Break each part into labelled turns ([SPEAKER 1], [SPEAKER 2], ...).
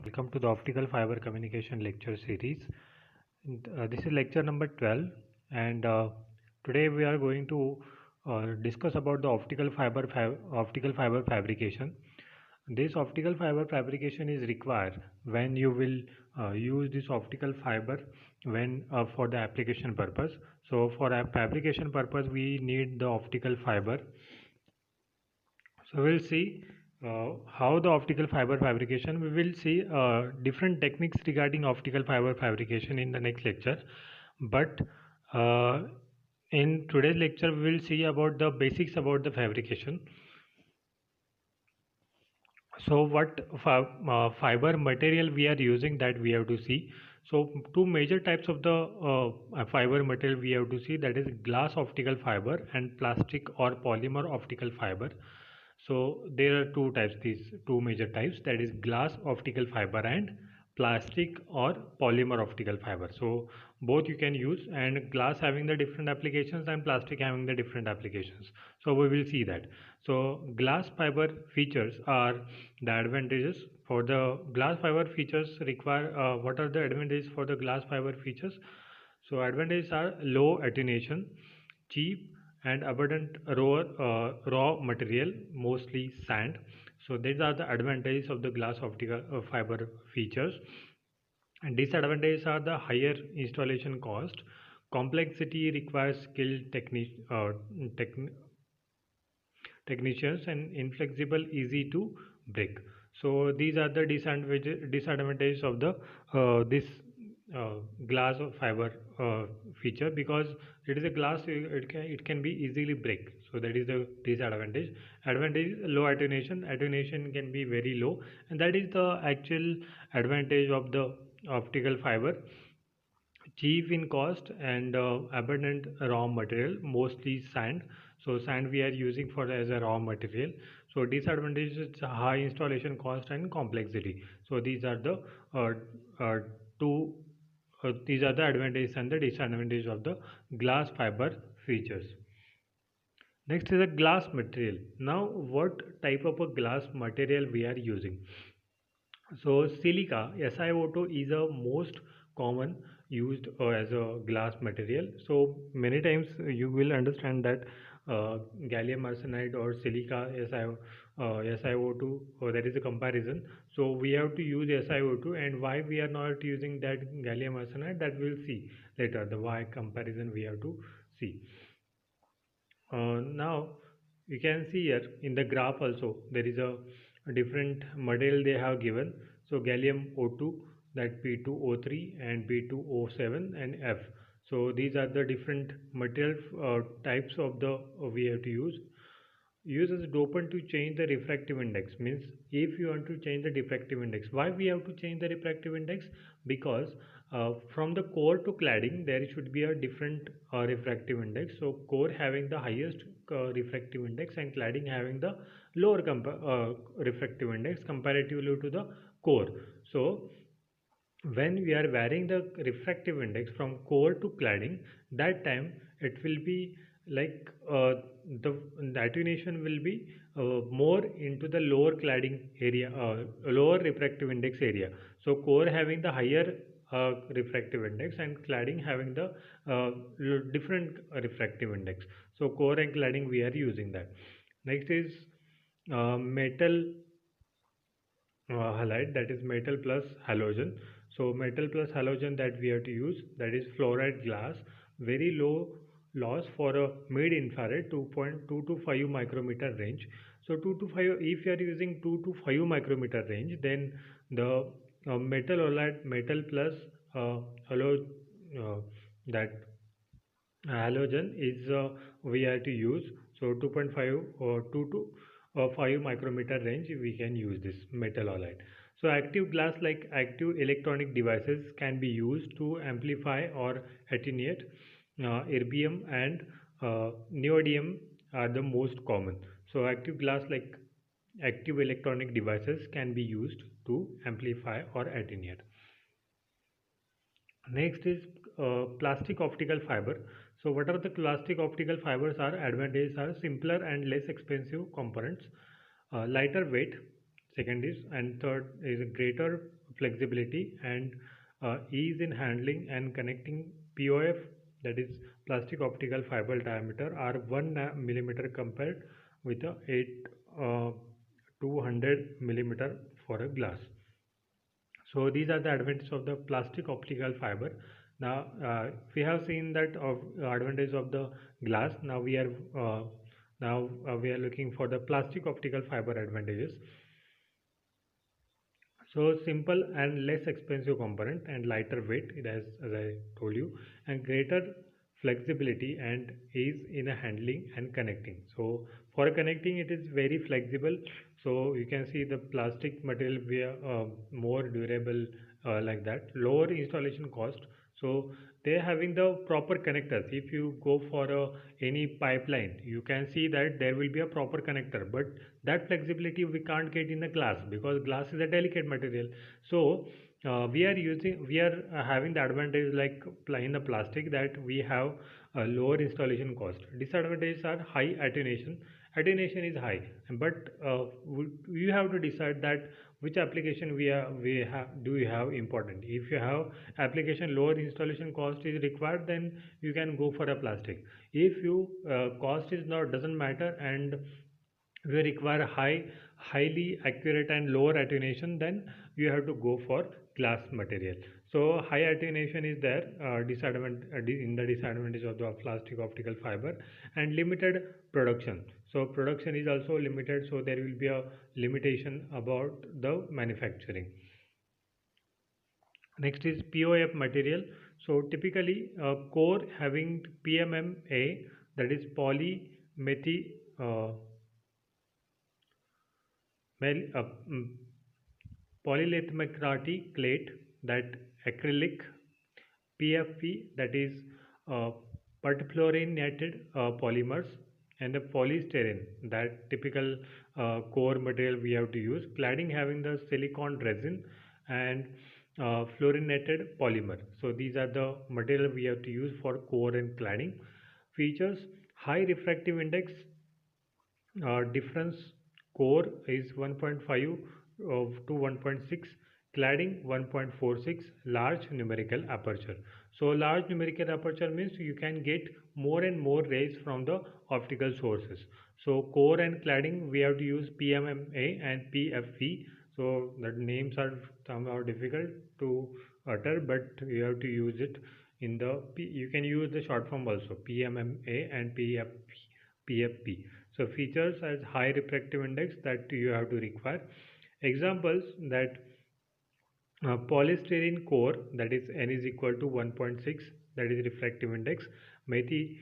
[SPEAKER 1] Welcome to the Optical Fiber Communication lecture series. This is lecture number 12 and today we are going to discuss about the optical fiber fabrication. This optical fiber fabrication is required when you will use this optical fiber when for the application purpose. So for a fabrication purpose we need the optical fiber. So we'll see how the optical fiber fabrication. We will see different techniques regarding optical fiber fabrication in the next lecture. But uh, in today's lecture, we will see about the basics about the fabrication. So what fiber material we are using, that we have to see. So two major types of the fiber material we have to see, that is glass optical fiber and plastic or polymer optical fiber. So there are two types, these two major types, that is glass optical fiber and plastic or polymer optical fiber. So both you can use, and glass having the different applications and plastic having the different applications. So we will see that. So glass fiber features are the advantages. For the glass fiber features require, what are the advantages for the glass fiber features? So advantages are low attenuation, cheap and abundant raw material, mostly sand. So these are the advantages of the glass optical fiber features. And disadvantages are the higher installation cost, complexity requires skilled technicians, and inflexible, easy to break. So these are the disadvantages of the this glass or fiber feature, because it is a glass, it can be easily break. So that is the disadvantage. Advantage is low attenuation can be very low, and that is the actual advantage of the optical fiber. Cheap in cost and abundant raw material, mostly sand. So sand we are using for as a raw material. So disadvantage is high installation cost and complexity. So these are the uh, uh, two these are the advantages and the disadvantages of the glass fiber features. Next is a glass material. Now what type of a glass material we are using? So silica SiO2 is a most common used as a glass material. So many times you will understand that gallium arsenide or silica SiO2, or there is a comparison. So we have to use SiO2, and why we are not using that gallium arsenide, that we'll see later. The why comparison we have to see. Now you can see here in the graph also there is a different material they have given. So gallium O2, that P2O3 and P2O7 and F. So these are the different material types of the we have to use. Use as dopant to change the refractive index, means if you want to change the diffractive index. Why we have to change the refractive index? Because from the core to cladding there should be a different refractive index. So core having the highest refractive index and cladding having the lower refractive index comparatively to the core. So when we are varying the refractive index from core to cladding, that time it will be like the attenuation will be more into the lower cladding area, lower refractive index area. So core having the higher refractive index and cladding having the different refractive index. So core and cladding we are using that. Next is metal halide, that is metal plus halogen. So metal plus halogen that we have to use, that is fluoride glass, very low loss for a mid infrared 2.2 to 5 micrometer range. So 2 to 5, if you are using 2 to 5 micrometer range, then the metal halide, metal plus halo that halogen is we have to use. So 2.5 or 2 to 5 micrometer range we can use this metal halide. So active glass like active electronic devices can be used to amplify or attenuate. Erbium and neodymium are the most common. So active glass like active electronic devices can be used to amplify or attenuate. Next is plastic optical fiber. So what are the plastic optical fibers are? Advantages are simpler and less expensive components, lighter weight, second is, and third is a greater flexibility and ease in handling and connecting. POF, that is plastic optical fiber diameter, are 1 millimeter compared with a 8 200 millimeter for a glass. So these are the advantages of the plastic optical fiber. Now we have seen that of advantage of the glass. Now we are looking for the plastic optical fiber advantages. So simple and less expensive component and lighter weight, it has, as I told you, and greater flexibility and ease in a handling and connecting. So for connecting, it is very flexible. So you can see the plastic material we are more durable, like that. Lower installation cost. So they are having the proper connectors. If you go for any pipeline, you can see that there will be a proper connector, but that flexibility we can't get in the glass because glass is a delicate material. So we are having the advantage like in the plastic, that we have a lower installation cost. Disadvantages are high attenuation. Attenuation is high, but you have to decide that which application we have do you have important. If you have application lower installation cost is required, then you can go for a plastic. If you cost is not doesn't matter and we require highly accurate and lower attenuation, then you have to go for glass material. So high attenuation is there, in the disadvantage of the plastic optical fiber, and limited production. So production is also limited, so there will be a limitation about the manufacturing. Next is POF material. So typically a core having PMMA, that is polymethy Well, polylithography that acrylic, PFP, that is perfluorinated polymers, and the polystyrene, that typical core material we have to use. Cladding having the silicon resin and fluorinated polymer. So these are the material we have to use for core and cladding. Features: high refractive index, difference core is 1.5 to 1.6, cladding 1.46, large numerical aperture. So large numerical aperture means you can get more and more rays from the optical sources. So core and cladding we have to use PMMA and PFV. So the names are somehow difficult to utter, but you have to use it in the you can use the short form also, PMMA and PFP. So features as high refractive index that you have to require. Examples, that polystyrene core, that is N is equal to 1.6, that is refractive index. Methi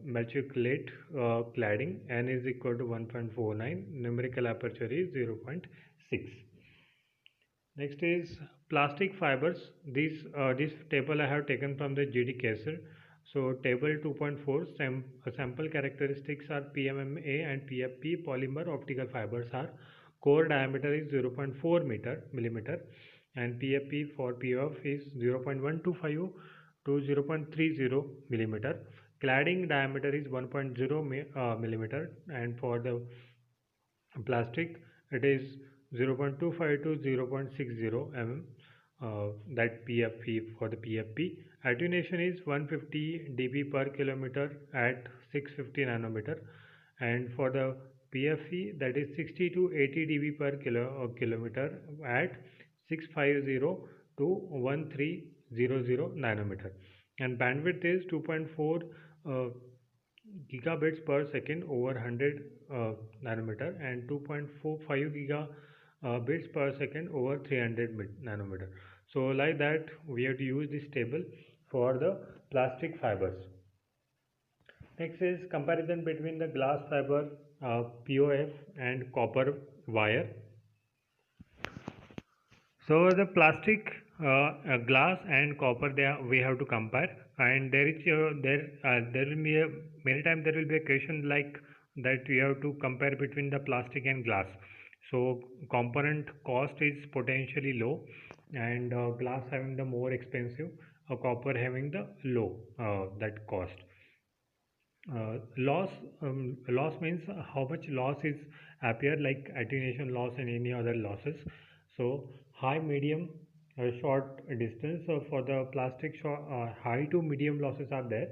[SPEAKER 1] matriculate cladding, N is equal to 1.49, numerical aperture is 0.6. Next is plastic fibers. This table I have taken from the GD Kaiser. So table 2.4, sample characteristics are PMMA and PFP polymer optical fibers are core diameter is 0.4 millimeter, and PFP for POF is 0.125 to 0.30 millimeter. Cladding diameter is 1.0 millimeter, and for the plastic it is 0.25 to 0.60 mm, that PFP for the PFP. Attenuation is 150 dB per kilometer at 650 nanometer, and for the PFP that is 60 to 80 dB per kilometer at 650 to 1300 nanometer, and bandwidth is 2.4 gigabits per second over 100 nanometer, and 2.45 gigabits per second over 300 nanometer. So like that we have to use this table for the plastic fibers. Next is comparison between the glass fiber, POF and copper wire. So the plastic, glass and copper, we have to compare, and there will be many times there will be a question like that we have to compare between the plastic and glass. So component cost is potentially low, and glass having the more expensive, copper having the low that cost. Loss means how much loss is appear, like attenuation loss and any other losses. So high, medium, short distance. So for the plastic, high to medium losses are there,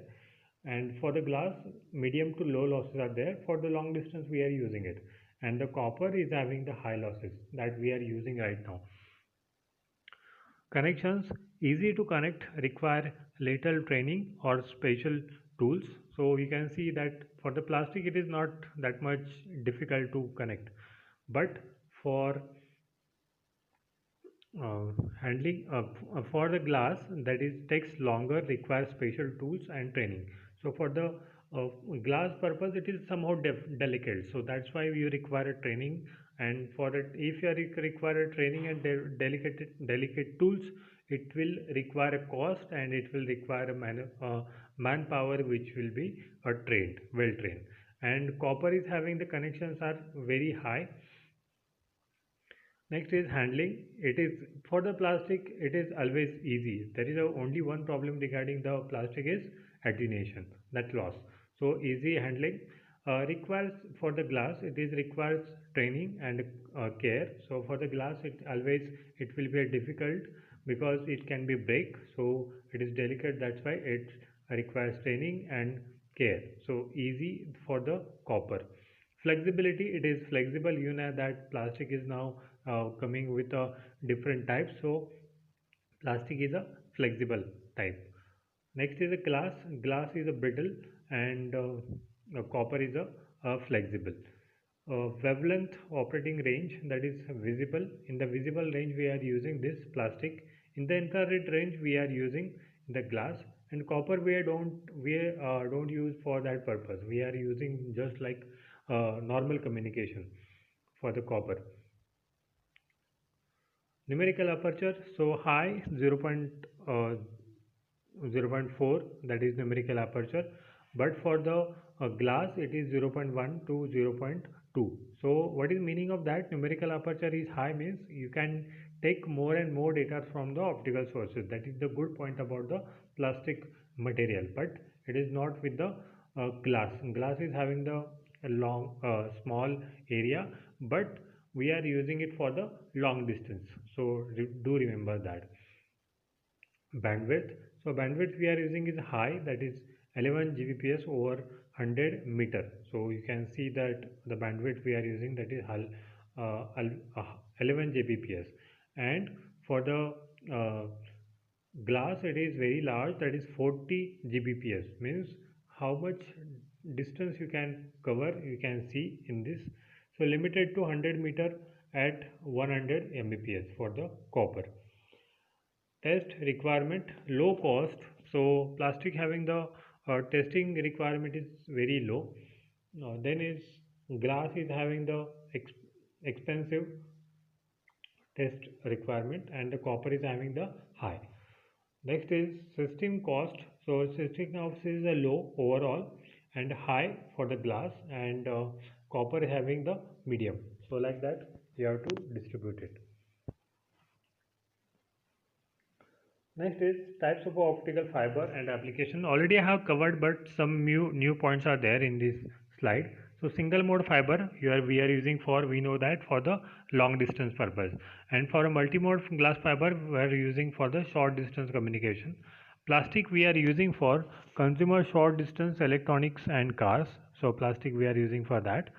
[SPEAKER 1] and for the glass, medium to low losses are there. For the long distance, we are using it, and the copper is having the high losses that we are using right now. Connections easy to connect, require little training or special tools. So you can see that for the plastic it is not that much difficult to connect, but for uh, handling for the glass that is takes longer, requires special tools and training. So for the glass purpose it is somehow delicate, so that's why you require a training. And for that, if you require a training and delicate tools, it will require a cost, and it will require a manpower which will be well trained. And copper is having the connections are very high. Next is handling. It is for the plastic, it is always easy. There is only one problem regarding the plastic is attenuation, that loss. So easy handling requires for the glass. It is requires training and care. So for the glass, it will be difficult because it can be break. So it is delicate. That's why it requires training and care. So easy for the copper. Flexibility, it is flexible. You know that plastic is now coming with a different type, so plastic is a flexible type. Next is a glass is a brittle, and copper is a flexible. Wavelength operating range, that is visible. In the visible range we are using this plastic. In the infrared range we are using the glass. And copper we don't use for that purpose. We are using just like normal communication for the copper. Numerical aperture, so high 0.4, that is numerical aperture, but for the glass it is 0.1 to 0.2. So what is meaning of that? Numerical aperture is high means you can take more and more data from the optical sources. That is the good point about the plastic material, but it is not with the glass is having the long small area, but we are using it for the long distance. So do remember that. Bandwidth, so bandwidth we are using is high, that is 11 gbps over 100 meter. So you can see that the bandwidth we are using, that is 11 gbps. And for the uh, glass it is very large, that is 40 gbps, means how much distance you can cover, you can see in this. So limited to 100 meter at 100 mbps for the copper. Test requirement, low cost. So plastic having the testing requirement is very low. Then is glass is having the expensive test requirement, and the copper is having the high. Next is system cost. So system cost is a low overall and high for the glass, and copper having the medium. So like that you have to distribute it. Next is types of optical fiber and application. Already I have covered, but some new points are there in this slide. So single mode fiber we are using for, we know that, for the long distance purpose, and for a multi-mode glass fiber we are using for the short distance communication. Plastic we are using for consumer short distance electronics and cars. So plastic we are using for that.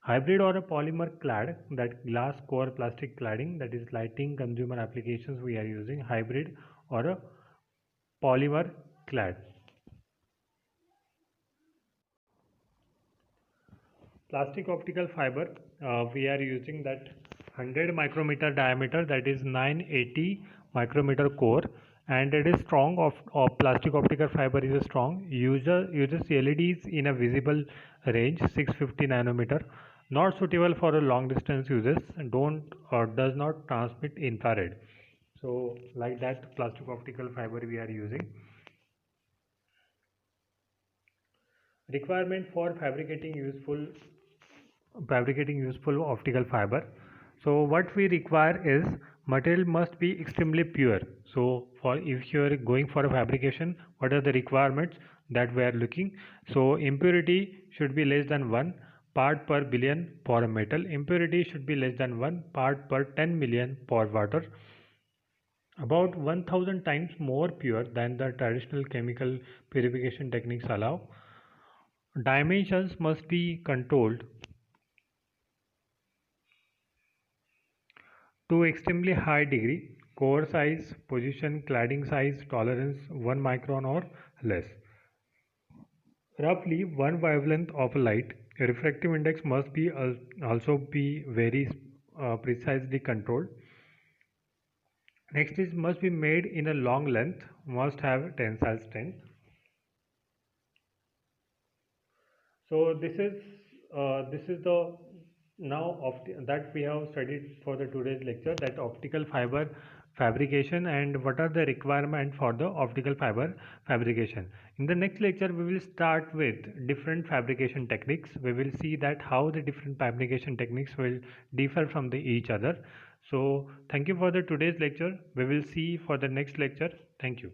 [SPEAKER 1] Hybrid or a polymer clad, that glass core plastic cladding, that is lighting consumer applications we are using hybrid or a polymer clad. Plastic optical fiber, we are using that 100 micrometer diameter, that is 980 micrometer core, and it is strong. Of plastic optical fiber is strong. Uses LEDs in a visible range 650 nanometer. Not suitable for a long distance uses. Don't or does not transmit infrared. So like that plastic optical fiber we are using. Requirement for fabricating useful optical fiber. So what we require is material must be extremely pure. So for if you are going for a fabrication, what are the requirements that we are looking? So impurity should be less than 1. part per billion for a metal. Impurity should be less than 1 part per 10 million for water. About 1000 times more pure than the traditional chemical purification techniques allow. Dimensions must be controlled to extremely high degree. Core size, position, cladding size, tolerance 1 micron or less. Roughly one wavelength of light. Refractive index must be also be very precisely controlled. Next is must be made in a long length, must have tensile strength. So this is the now that we have studied for the today's lecture, that optical fiber fabrication and what are the requirement for the optical fiber fabrication. In the next lecture we will start with different fabrication techniques. We will see that how the different fabrication techniques will differ from each other. So thank you for the today's lecture. We will see for the next lecture. Thank you.